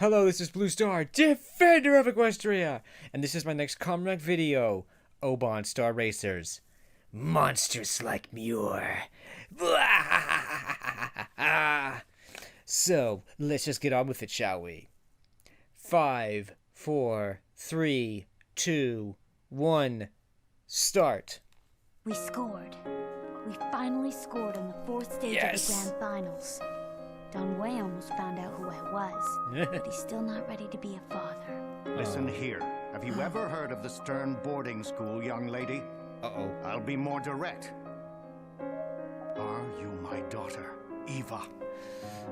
Hello, this is Blue Star, Defender of Equestria, and this is my next Comrade video, Oban Star Racers. Monsters like Muir. So, let's just get on with it, shall we? 5, 4, 3, 2, 1, start. We scored. We finally scored on the fourth stage of the Grand Finals. Don Way almost found out who I was, but he's still not ready to be a father. Listen here. Have you ever heard of the Stern boarding school, young lady? Uh-oh. I'll be more direct. Are you my daughter, Eva?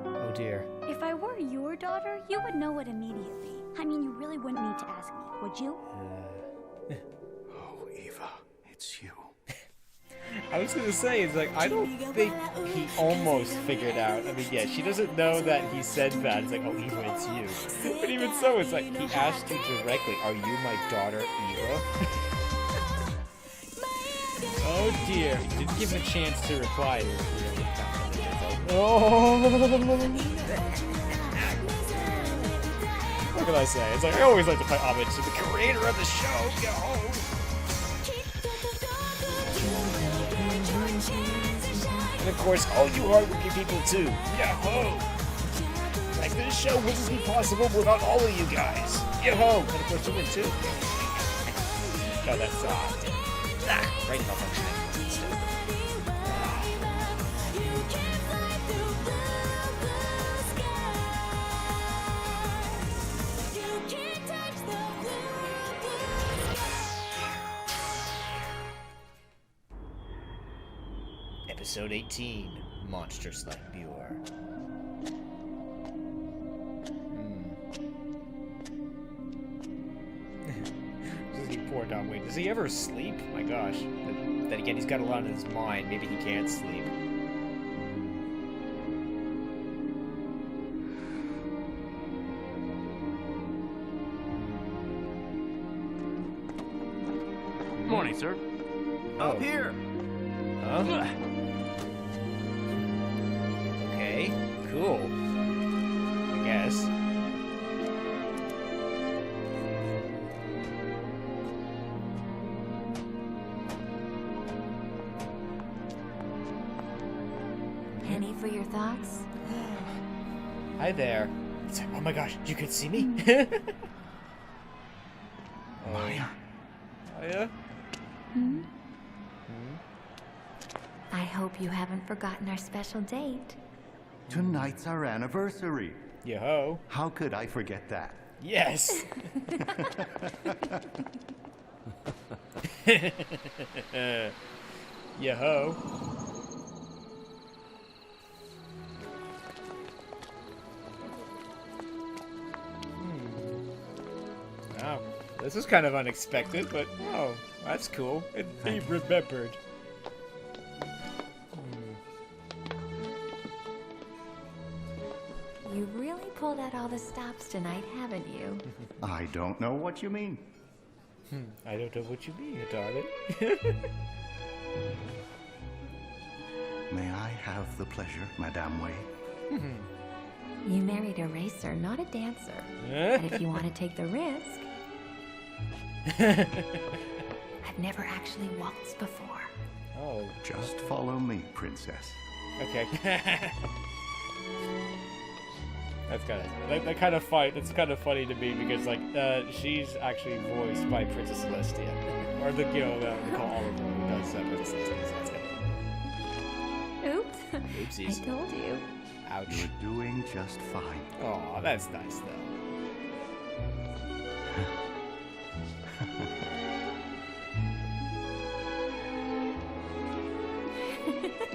Oh dear. If I were your daughter, you would know it immediately. I mean, you really wouldn't need to ask me, would you? Oh, Eva, it's you. I was gonna say, it's like, I don't think he almost figured out. I mean, yeah, she doesn't know that he said that. It's like, oh, Eva, it's you. But even so, it's like, he asked you directly, are you my daughter, Eva? Oh dear, he didn't give him a chance to reply. It was really fascinating. It's like, oh. What can I say? It's like, I always like to pay homage to the creator of the show, yo! And of course, all you hardworking people too. Yo-ho! Like, this show wouldn't be possible without all of you guys. Yo-ho! And of course, you win too. Oh, that's right malfunctioning. Episode 18, Monsters Like Muir. Poor Don Wayne. Does he ever sleep? My gosh. Then again, he's got a lot on his mind. Maybe he can't sleep. Morning, sir. Up here. Huh? Okay, cool. I guess. Penny for your thoughts? Hi there. It's like, oh my gosh, you can see me? Maya. Oh yeah? I hope you haven't forgotten our special date. Tonight's our anniversary. Yo-ho. How could I forget that? Yes! Yo-ho. Wow, this is kind of unexpected, but oh, that's cool. He remembered. You really pulled out all the stops tonight, haven't you? I don't know what you mean. I don't know what you mean, darling. May I have the pleasure, Madame Way? You married a racer, not a dancer. And if you want to take the risk... I've never actually waltzed before. Oh. Just follow me, princess. Okay. That's kind of That's kind of funny to me because like she's actually voiced by Princess Celestia, or the we call Oliver who does Princess Celestia. So that's kind of Oops. Oopsies. I told you. Ouch. You're doing just fine. Oh, that's nice though.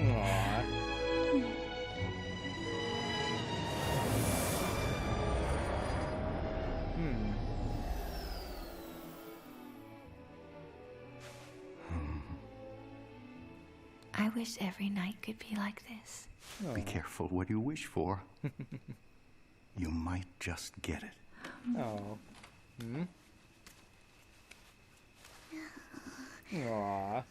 Aww. I wish every night could be like this. Be careful what you wish for. You might just get it. Oh. Aww.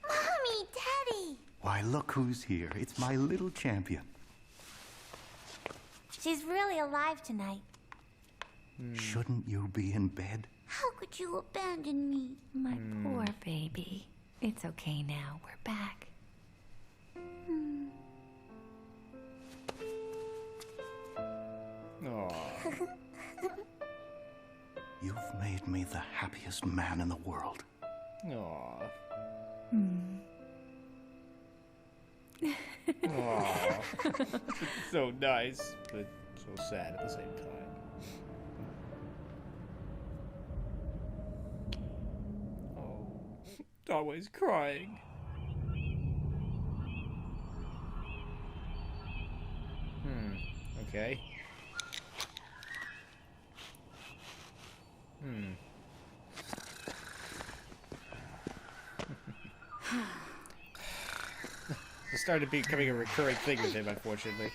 Mommy, Daddy! Why, look who's here. It's my little champion. She's really alive tonight. Shouldn't you be in bed? How could you abandon me? My poor baby. It's okay now. We're back. Aww. You've made me the happiest man in the world. Aww. Aww. So nice, but so sad at the same time. Oh, Donway's crying. Okay. It started becoming a recurring thing with him, unfortunately.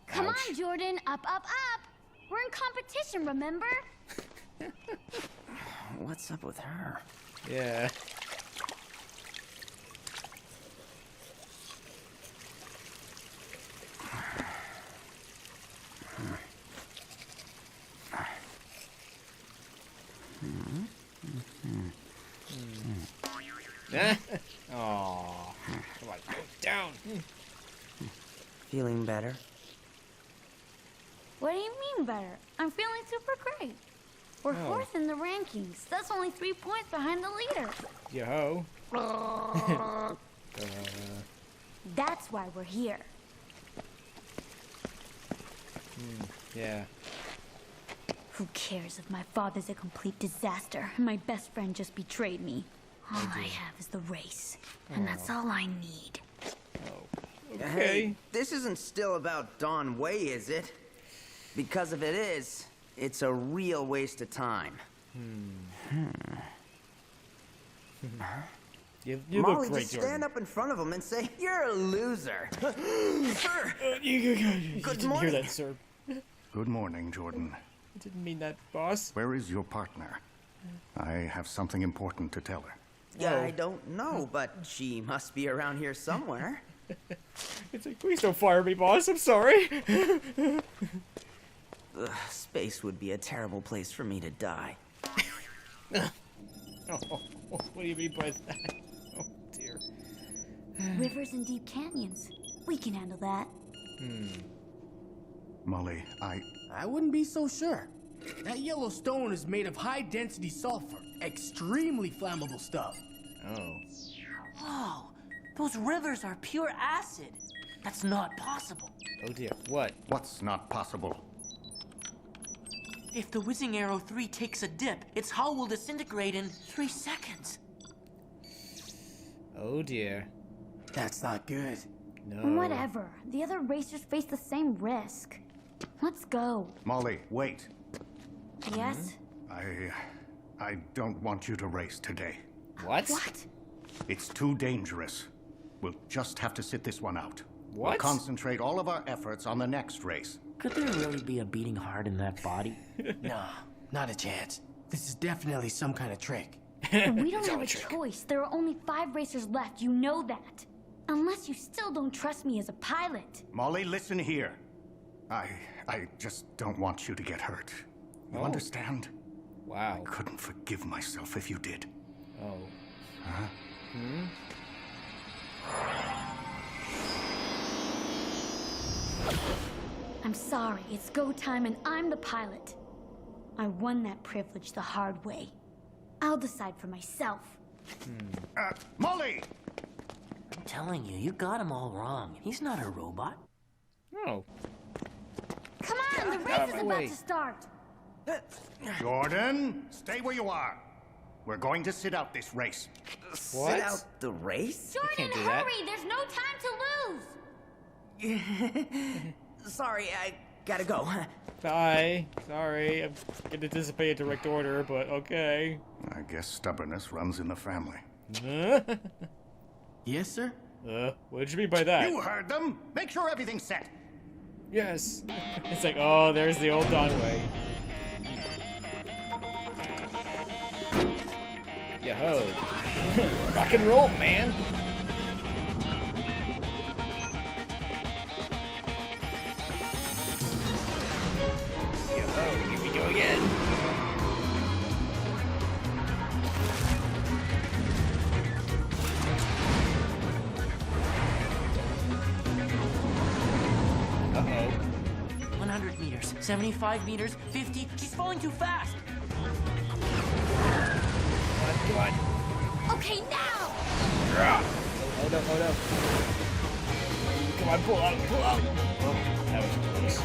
Come Ouch. on, Jordan. Up, up, up. We're in competition, remember? What's up with her? Yeah. Aww. Come on, go down. Feeling better? What do you mean better? I'm feeling super great. We're Oh. fourth in the rankings. That's only 3 points behind the leader. Yo. That's why we're here. Yeah. Who cares if my father's a complete disaster and my best friend just betrayed me? All I have is the race, and that's all I need. Okay. Hey, this isn't still about Dawn Way, is it? Because if it is, it's a real waste of time. You Molly, look great, just Jordan. stand up in front of him and say, "You're a loser." Sir, You Good didn't morning. hear that, sir. Good morning, Jordan. I didn't mean that, boss. Where is your partner? I have something important to tell her. yeah, Oh. I don't know, but she must be around here somewhere. It's like, please don't fire me, boss. I'm sorry. Ugh, space would be a terrible place for me to die. Oh, what do you mean by that? Oh, dear. Rivers and deep canyons. We can handle that. Molly, I wouldn't be so sure. That yellow stone is made of high-density sulfur. Extremely flammable stuff. Oh. Whoa, those rivers are pure acid. That's not possible. Oh, dear. What? What's not possible? If the Whizzing Arrow 3 takes a dip, its hull will disintegrate in 3 seconds. Oh, dear. That's not good. No. Whatever. The other racers face the same risk. Let's go. Molly, wait. Yes? I don't want you to race today. What? What? It's too dangerous. We'll just have to sit this one out. We'll What? concentrate all of our efforts on the next race. Could there really be a beating heart in that body? Nah, not a chance. This is definitely some kind of trick. We don't have a choice. There are only 5 racers left. You know that. Unless you still don't trust me as a pilot. Molly, listen here. I just don't want you to get hurt. You Oh. understand? Wow. Couldn't forgive myself if you did. Oh. Huh? I'm sorry. It's go time and I'm the pilot. I won that privilege the hard way. I'll decide for myself. Molly! I'm telling you, you got him all wrong. He's not a robot. Oh. Come on, the out race of is my about way. to start. Jordan, stay where you are. We're going to sit out this race. What? Sit out the race? Jordan, can't do that. hurry! There's no time to lose! Sorry, I gotta go. Bye. Sorry. I'm gonna disobey a direct order, but okay. I guess stubbornness runs in the family. Yes, sir? What did you mean by that? You heard them! Make sure everything's set! Yes. It's like, oh, there's the old Donway. Yo-ho. Rock and roll, man. Uh-oh. 100 meters, 75 meters, 50. She's falling too fast. Come on. Okay, now! Oh no, oh no. Come on, pull out, pull out. Oh, that was close.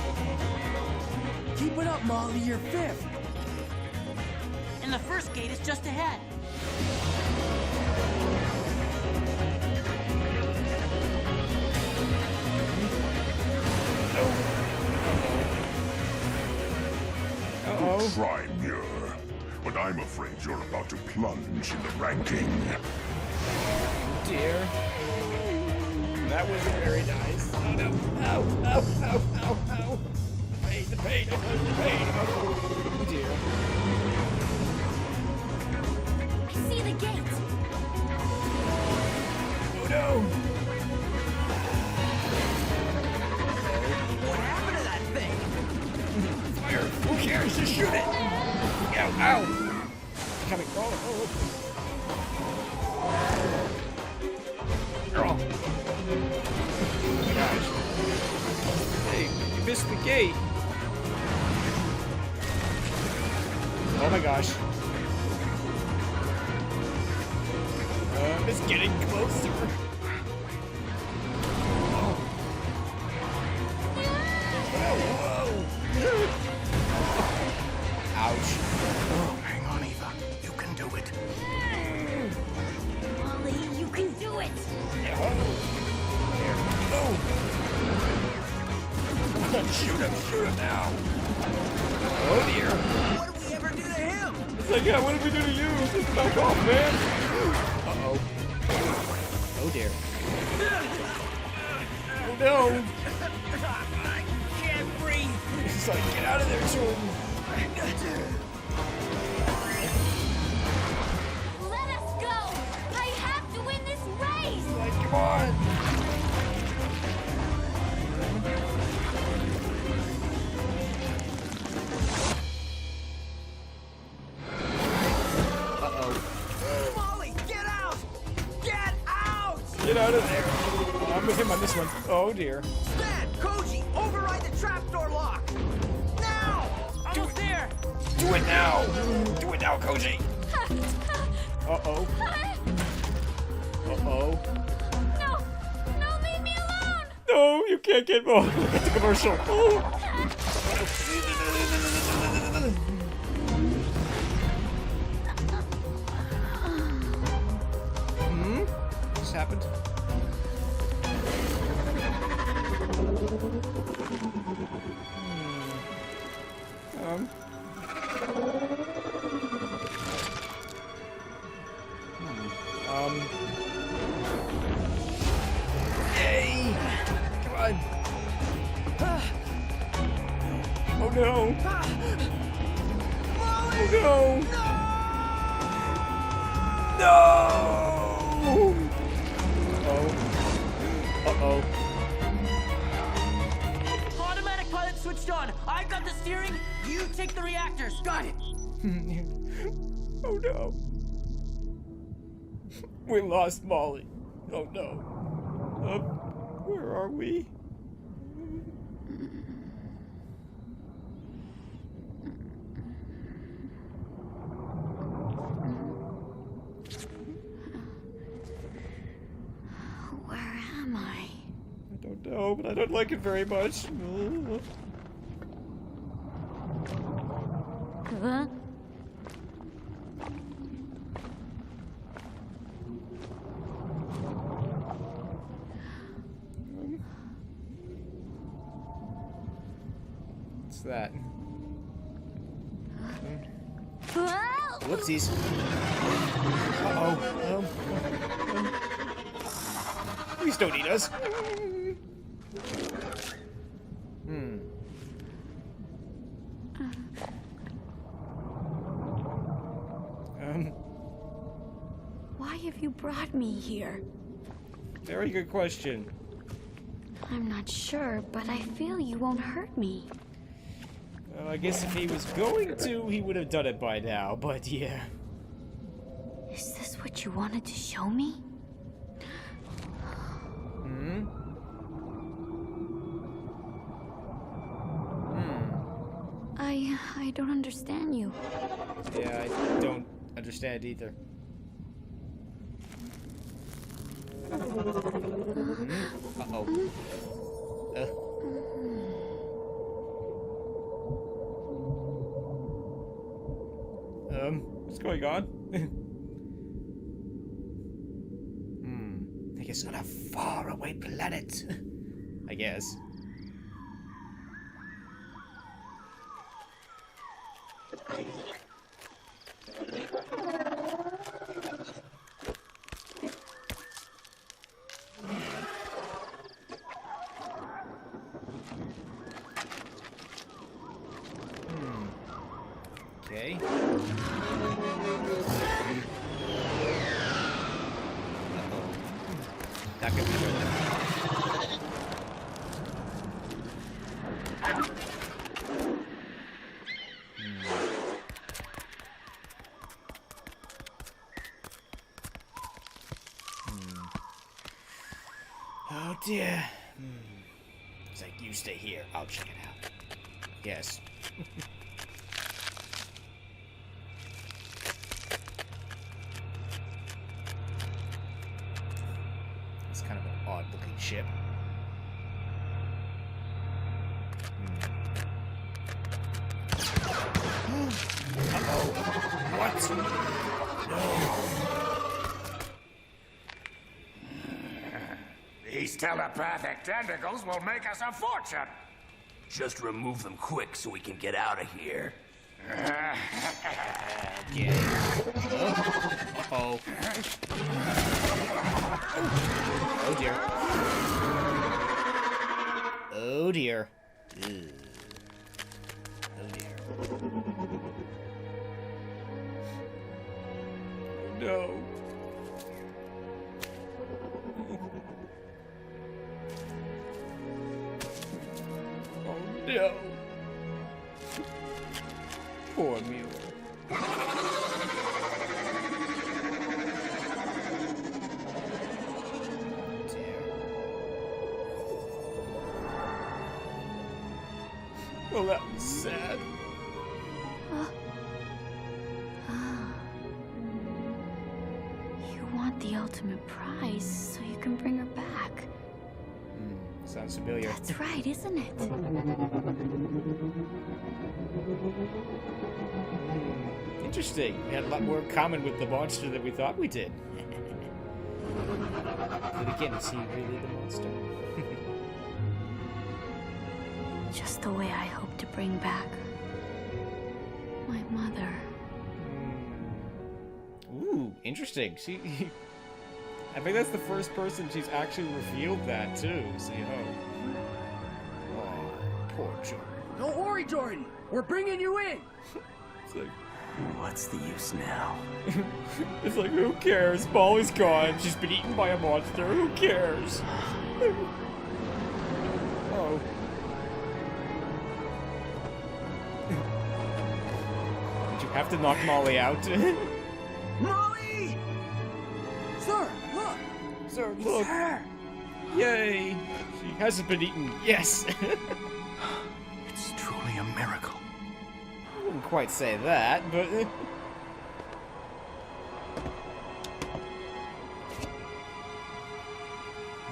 Keep it up, Molly, you're fifth. And the first gate is just ahead. Uh-oh. Try, Muir, but I'm afraid you're about to plunge in the ranking. Dear. That wasn't very nice. Oh no. Ow, ow, ow, ow, ow. The pain, the pain. Oh dear. I see the gate! Oh no. What happened to that thing? Fire. Who cares? Just shoot it. Ow, ow. Coming. Oh. Oh my gosh. Hey, you missed the gate. Oh my gosh. It's getting closer. Oh. Whoa. Ouch. Oh, hang on, Eva. You can do it. Molly, you can do it! Oh. Shoot him now. Oh dear. What did we ever do to him? It's like, yeah, what did we do to you? Just back off, man. Uh-oh. Oh dear. Oh no. I can't breathe. It's like, get out of there, Jordan. Let us go! I have to win this race! Like, come on. Molly, get out! Get out! Get out of there. I'm with him on this one. Oh dear. Stan, Koji, override the trapdoor lock! Now! Almost there. Do it now. Do it now, Koji. Uh-oh. Uh-oh. No! No, leave me alone! No, you can't get more. Look at the commercial. Oh. What's happened? Yay! Come on. Oh no! Oh no! No! Uh-oh. Automatic pilot switched on. I've got the steering. You take the reactors. Got it. Oh no. We lost Molly. Oh no. Where are we? Where am I? I don't know, but I don't like it very much. Huh? What's that? Well, Whoopsies. Uh-oh. Please don't eat us. why have you brought me here? Very good question. I'm not sure, but I feel you won't hurt me. I guess if he was going to, he would have done it by now, but yeah. Is this what you wanted to show me? I don't understand you. Yeah, I don't understand either. Uh-oh. What's going on? I guess on a faraway planet. I guess. Okay. Uh-oh. That could be good. Oh dear. It's like, you stay here. I'll check it out. Yes. It's kind of an odd-looking ship. Uh-oh. What? No. These telepathic tentacles will make us a fortune. Just remove them quick so we can get out of here. Okay. Uh-oh. Oh dear. Oh dear. Ugh. Oh dear. Oh no. Oh no. Poor Muir. Well, that was sad. You want the ultimate prize so you can bring her back. Sounds familiar. That's right, isn't it? Interesting. We had a lot more in common with the monster than we thought we did. But again, is he really the monster? Just the way I hope to bring back my mother. Ooh, interesting. She... I think that's the first person she's actually revealed that too, so you know. Oh, poor Jordan. Don't worry, Jordan. We're bringing you in. It's like... What's the use now? It's like, who cares? Molly's gone. She's been eaten by a monster. Who cares? Oh. Did you have to knock Molly out? Molly! Sir, look. Sir, look. Yay. She hasn't been eaten. Yes. It's truly a miracle. I wouldn't quite say that, but...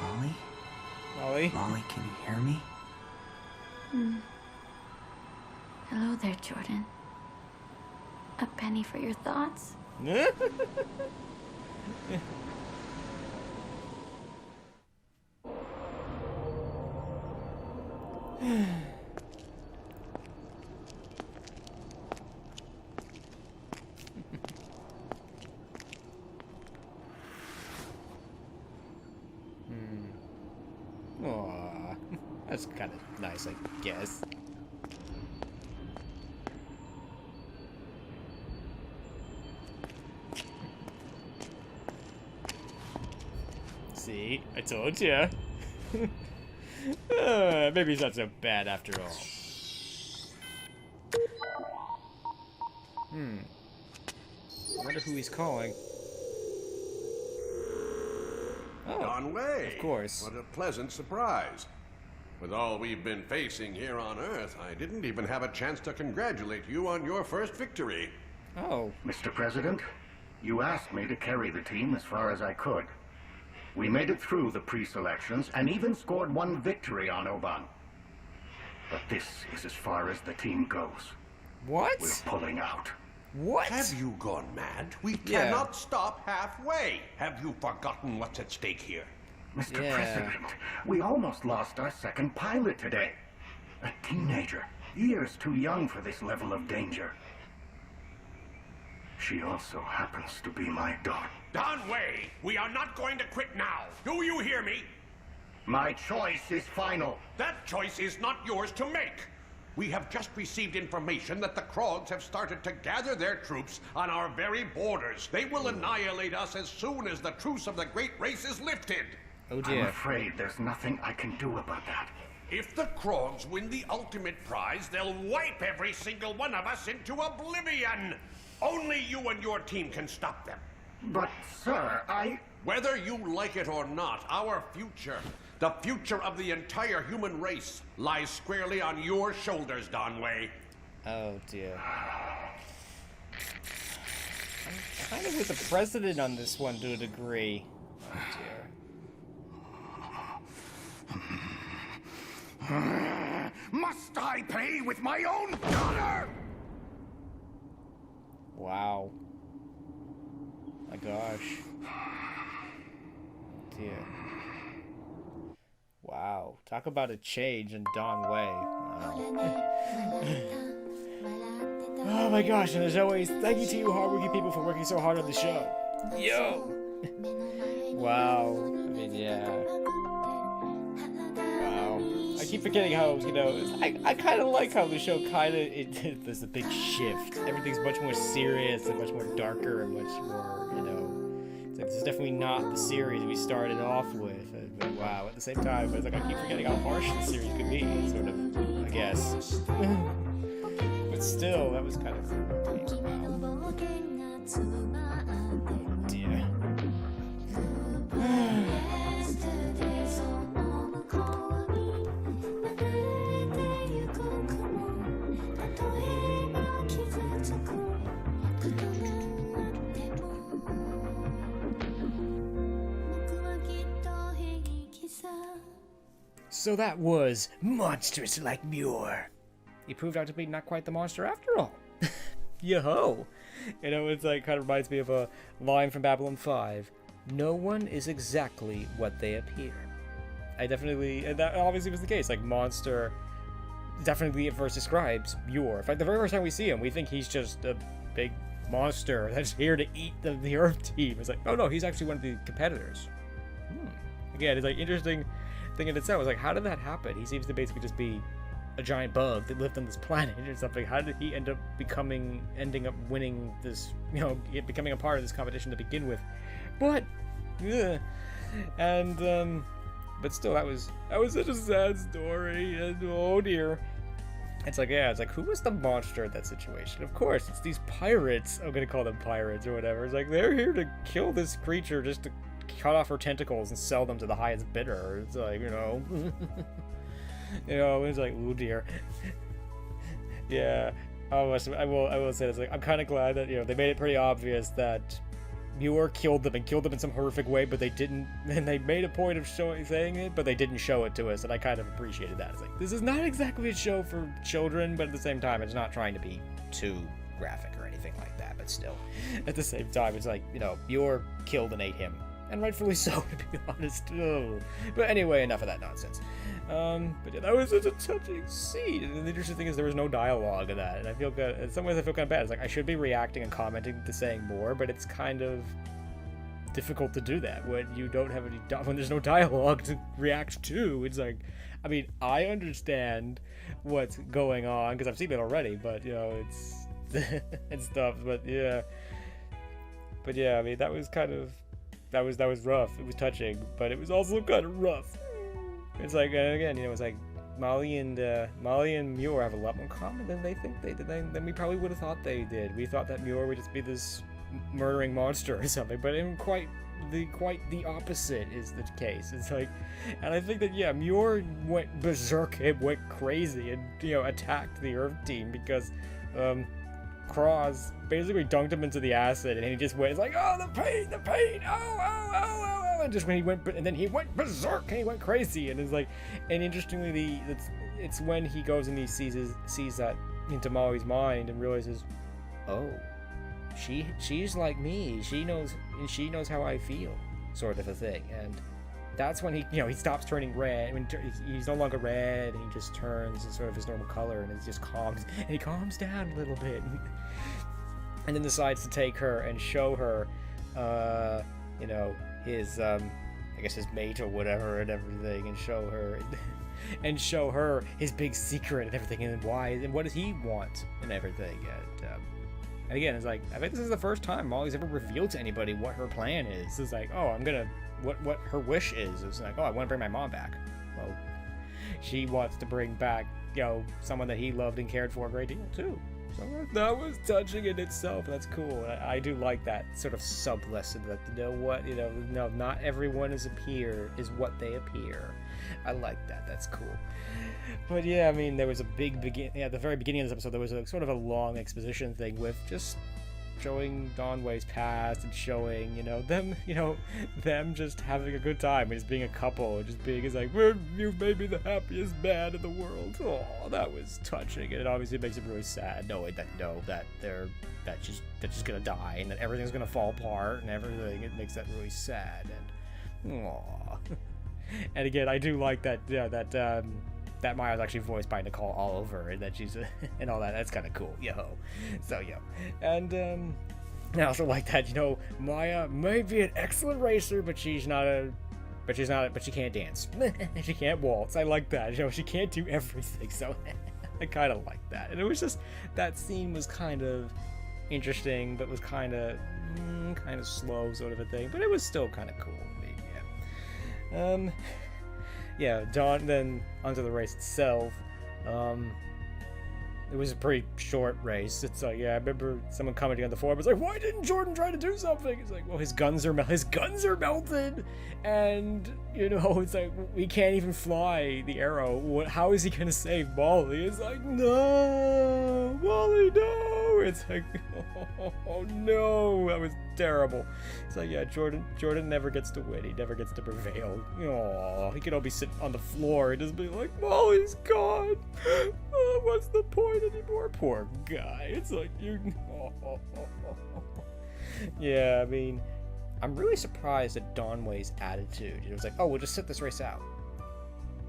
Molly? Molly? Molly, can you hear me? Hello there, Jordan. A penny for your thoughts? Aww. That's kind of nice, I guess. See? I told ya. Maybe it's not so bad after all. I wonder who he's calling. Oh, Don Way. of course. What a pleasant surprise. With all we've been facing here on Earth, I didn't even have a chance to congratulate you on your first victory. Oh. Mr. President, you asked me to carry the team as far as I could. We made it through the pre-selections and even scored one victory on Oban. But this is as far as the team goes. What? We're pulling out. What? Have you gone mad? We cannot stop halfway. Have you forgotten what's at stake here? Mr. President, we almost lost our second pilot today. A teenager, years too young for this level of danger. She also happens to be my daughter. Don Wei, we are not going to quit now. Do you hear me? My choice is final. That choice is not yours to make. We have just received information that the Krogs have started to gather their troops on our very borders. They will annihilate us as soon as the truce of the Great Race is lifted. Oh dear. I'm afraid there's nothing I can do about that. If the Krogs win the ultimate prize, they'll wipe every single one of us into oblivion. Only you and your team can stop them. But, sir, Whether you like it or not, our future, the future of the entire human race, lies squarely on your shoulders, Don Wei. Oh dear. I'm kind of with the president on this one to a degree. Oh dear. Must I pay with my own daughter? Wow. My gosh. Dear. Wow. Talk about a change in Don Wei. Wow. Oh my gosh, and as always, thank you to you hardworking people for working so hard on the show. Yo! Wow. I mean, yeah. Wow. I keep forgetting how, you know, I kind of like how the show there's a big shift. Everything's much more serious and much more darker and much more, you know, it's like this is definitely not the series we started off with. But wow, at the same time, it's like I keep forgetting how harsh the series could be, sort of, I guess. But still, that was kind of wow. Oh dear. So that was Monsters Like Muir. He proved out to be not quite the monster after all. Yo-ho! You know, it's like kind of reminds me of a line from Babylon 5. No one is exactly what they appear. And that obviously was the case. Like, Monster definitely at first describes Muir. In fact, the very first time we see him, we think he's just a big monster that's here to eat the Earth team. It's like, oh no, he's actually one of the competitors. Again, it's like interesting thing in itself. It's like, how did that happen? He seems to basically just be a giant bug that lived on this planet or something. How did he ending up winning this, you know, becoming a part of this competition to begin with? But, yeah. And, but still, that was such a sad story, and oh dear. It's like, yeah, it's like, who was the monster in that situation? Of course, it's these pirates. I'm gonna call them pirates or whatever. It's like, they're here to kill this creature just to cut off her tentacles and sell them to the highest bidder. It's like, you know. You know, it's like, oh dear. Yeah, I will say this. Like, I'm kind of glad that, you know, they made it pretty obvious that Muir killed them in some horrific way, but they didn't. And they made a point of saying it, but they didn't show it to us, and I kind of appreciated that. It's like, this is not exactly a show for children, but at the same time, it's not trying to be too graphic or anything like that. But still, at the same time, it's like, you know, Muir killed and ate him. And rightfully so, to be honest. Oh. But anyway, enough of that nonsense. But yeah, that was such a touching scene. And the interesting thing is there was no dialogue in that. And I feel good. In some ways I feel kind of bad. It's like I should be reacting and commenting to saying more, but it's kind of difficult to do that when you don't have when there's no dialogue to react to. It's like, I mean, I understand what's going on because I've seen it already, but, you know, it's and stuff. But yeah, I mean, that was kind of. That was rough. It was touching, but it was also kind of rough. It's like, again, you know, it's like Molly and Muir have a lot more in common than they think they did. Than we probably would have thought they did. We thought that Muir would just be this murdering monster or something, but in quite the opposite is the case. It's like, and I think that, yeah, Muir went berserk, it went crazy, and, you know, attacked the Earth team because, Cross basically dunked him into the acid, and he just went, it's like, oh, the pain, oh, and just when he went, and then he went berserk, and he went crazy, and it's like, and interestingly, it's when he goes and he sees that into Molly's mind and realizes, oh, she's like me, she knows how I feel, sort of a thing. And that's when he stops turning red. I mean, he's no longer red, and he just turns sort of his normal color, and it just calms, and he calms down a little bit, and then decides to take her and show her, his, I guess his mate or whatever and everything, and show her his big secret and everything, and why, and what does he want and everything. And again, it's like, I think this is the first time Molly's ever revealed to anybody what her plan is. It's like, oh, what her wish is. It's like, oh, I want to bring my mom back. Well, she wants to bring back, someone that he loved and cared for a great deal too. So that was touching in itself. That's cool. I do like that sort of sub-lesson that, no, not everyone is what they appear. I like that. That's cool. But yeah, I mean, there was a at the very beginning of this episode, there was a sort of a long exposition thing with just showing Donway's past and showing, them just having a good time and just being a couple, and just being, it's like, you've made me the happiest man in the world. Oh, that was touching, and it obviously makes it really sad knowing that she's gonna die and that everything's gonna fall apart and everything. It makes that really sad, and aww. And again, I do like that that Maya's actually voiced by Nicole Oliver, and that she's and all that. That's kind of cool. So and I also like that, Maya may be an excellent racer, but she can't dance. She can't waltz. I like that. She can't do everything. So I kind of like that. And it was just, that scene was kind of interesting, but was kind of slow, sort of a thing. But it was still kind of cool. Dawn, then onto the race itself. It was a pretty short race. It's like, I remember someone commenting on the forum, it's like, why didn't Jordan try to do something? It's like, well, his guns are melted, and, it's like, we can't even fly the arrow. How is he gonna save Molly? It's like, no, Molly, no! It's like, oh no, that was terrible. It's like, Jordan never gets to win. He never gets to prevail. Aww, he could all be sitting on the floor and just be like, Molly's gone. Oh, what's the point anymore? Poor guy. It's like, Yeah, I mean, I'm really surprised at Donway's attitude. It was like, oh, we'll just sit this race out.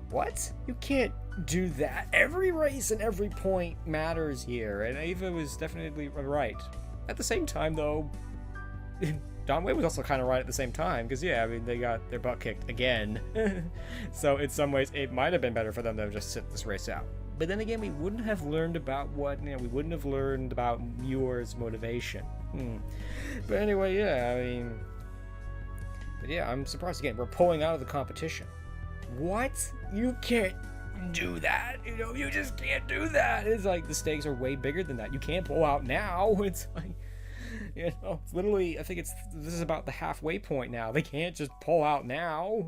What? You can't do that. Every race and every point matters here, and Ava was definitely right. At the same time, though, Donway was also kind of right at the same time, because, they got their butt kicked again. So in some ways, it might have been better for them to just sit this race out. But then again, we wouldn't have learned about Muir's motivation. But anyway, I'm surprised again. We're pulling out of the competition. What? You can't do that. You just can't do that. It's like, the stakes are way bigger than that. You can't pull out now. It's like, it's literally, I think this is about the halfway point now. They can't just pull out now.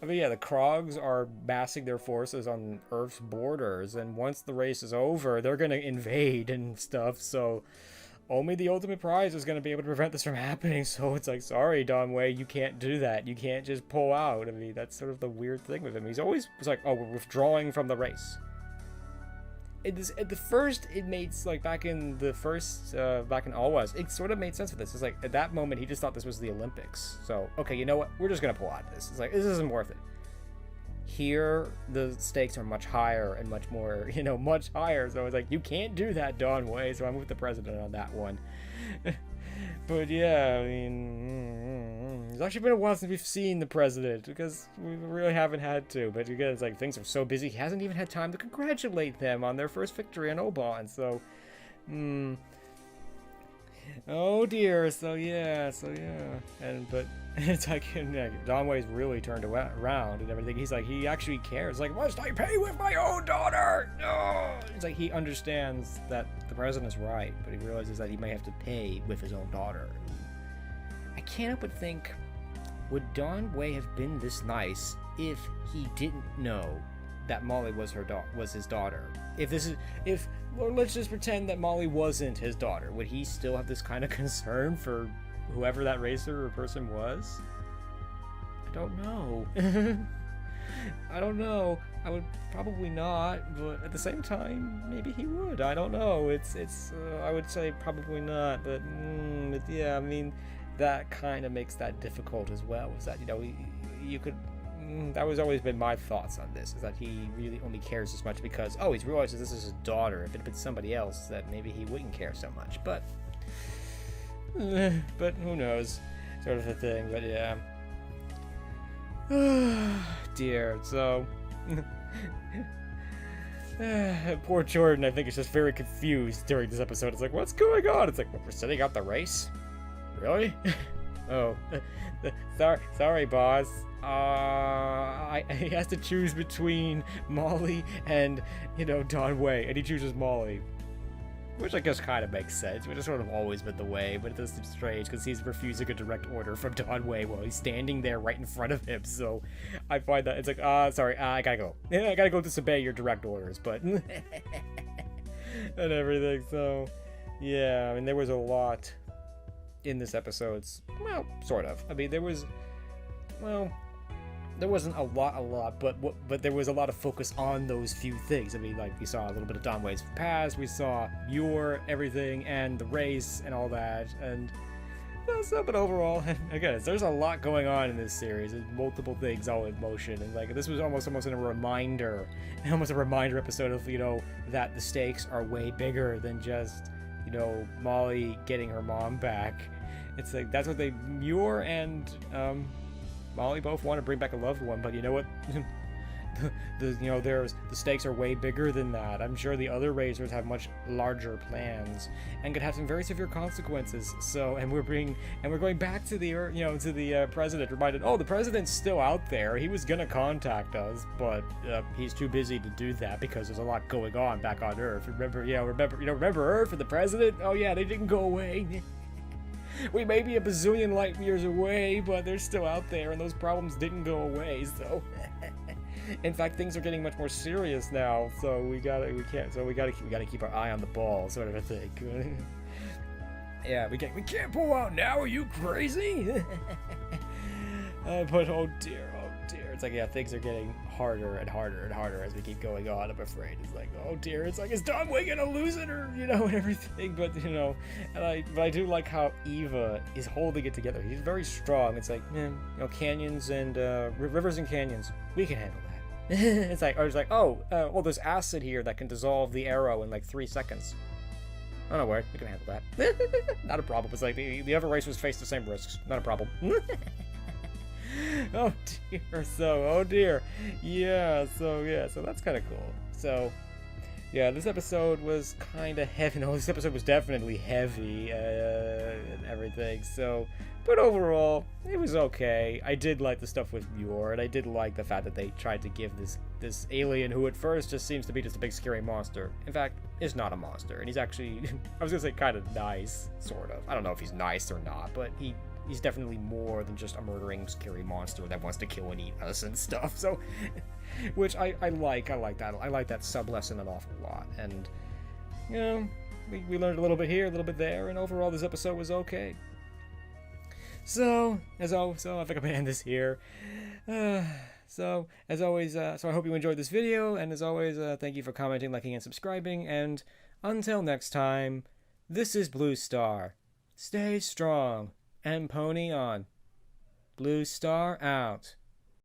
I mean, the Krogs are massing their forces on Earth's borders, and once the race is over, they're gonna invade and stuff, so only the ultimate prize is going to be able to prevent this from happening. So it's like, sorry, Donway, you can't do that. You can't just pull out. I mean, that's sort of the weird thing with him. He's always like, oh, we're withdrawing from the race. At the first, it made, like, back in All West, it sort of made sense for this. It's like, at that moment, he just thought this was the Olympics. So, okay, you know what? We're just going to pull out of this. It's like, this isn't worth it. Here, the stakes are much higher and much more, much higher. So it's like, you can't do that, Donway. So I'm with the president on that one. But yeah, I mean, it's actually been a while since we've seen the president, because we really haven't had to. But again, it's like, things are so busy, he hasn't even had time to congratulate them on their first victory on Oban. So, oh dear. So yeah. But it's like, Donway's really turned around and everything. He's like, he actually cares. Like, must I pay with my own daughter? No. It's like, he understands that the president's right, but he realizes that he may have to pay with his own daughter. I can't help but think, would Don Way have been this nice if he didn't know that Molly was his daughter? Or let's just pretend that Molly wasn't his daughter. Would he still have this kind of concern for whoever that racer or person was? I don't know. I don't know. I would probably not, but at the same time, maybe he would. I don't know. I would say probably not, but yeah, I mean, that kind of makes that difficult as well. Is that, you could. That was always been my thoughts on this, is that he really only cares as much because, he's realized that this is his daughter. If it had been somebody else, that maybe he wouldn't care so much. But who knows, sort of a thing. But yeah. Dear. So, poor Jordan, I think, is just very confused during this episode. It's like, what's going on? It's like, we're setting out the race? Really? Oh, sorry, boss. He has to choose between Molly and, Don Way, and he chooses Molly. Which I guess kind of makes sense, which has sort of always been the way, but it does seem strange because he's refusing a direct order from Don Way while he's standing there right in front of him, so I find that it's like, sorry, I gotta go. I gotta go disobey your direct orders, but... and everything, so... Yeah, I mean, there was a lot in this episode. Well, sort of. I mean, there wasn't a lot, but there was a lot of focus on those few things. I mean, like, we saw a little bit of Don Way's past, we saw Muir, everything, and the race, and all that, and so, but overall, again, there's a lot going on in this series, and multiple things all in motion, and like, this was almost a reminder episode of, that the stakes are way bigger than just, Molly getting her mom back. It's like, that's what Muir and, Molly both want to bring back a loved one, but you know what? The stakes are way bigger than that. I'm sure the other racers have much larger plans and could have some very severe consequences. So, and we're going back to the president. Reminded, the president's still out there. He was gonna contact us, but he's too busy to do that because there's a lot going on back on Earth. Remember Earth and the president? Oh yeah, they didn't go away. We may be a bazillion light years away, but they're still out there, and those problems didn't go away, so... In fact, things are getting much more serious now, so we gotta keep our eye on the ball, sort of a thing. Yeah, we can't pull out now, are you crazy? But oh dear. It's like, yeah, things are getting harder and harder and harder as we keep going on, I'm afraid. It's like, oh dear, it's like, is Don Way gonna lose it, or, and everything, but, but I do like how Eva is holding it together. He's very strong. It's like, canyons and, rivers and canyons, we can handle that. It's like, well, there's acid here that can dissolve the arrow in like 3 seconds. Oh, no worry, we can handle that. Not a problem. It's like, the other racers face the same risks. Not a problem. Oh dear, so that's kind of cool. So yeah, this episode was kind of heavy. No, this episode was definitely heavy and everything, so, but overall it was okay. I did like the stuff with Muir, and I did like the fact that they tried to give this alien, who at first just seems to be just a big scary monster, in fact is not a monster, and he's actually I was gonna say kind of nice, sort of. I don't know if he's nice or not, but he's definitely more than just a murdering, scary monster that wants to kill and eat us and stuff. So, which I like that. I like that sub-lesson an awful lot. And, we learned a little bit here, a little bit there, and overall this episode was okay. So, I think I'm gonna end this here. So, as always, I hope you enjoyed this video, and as always, thank you for commenting, liking, and subscribing, and until next time, this is Blue Star. Stay strong and pony on. Blue Star out.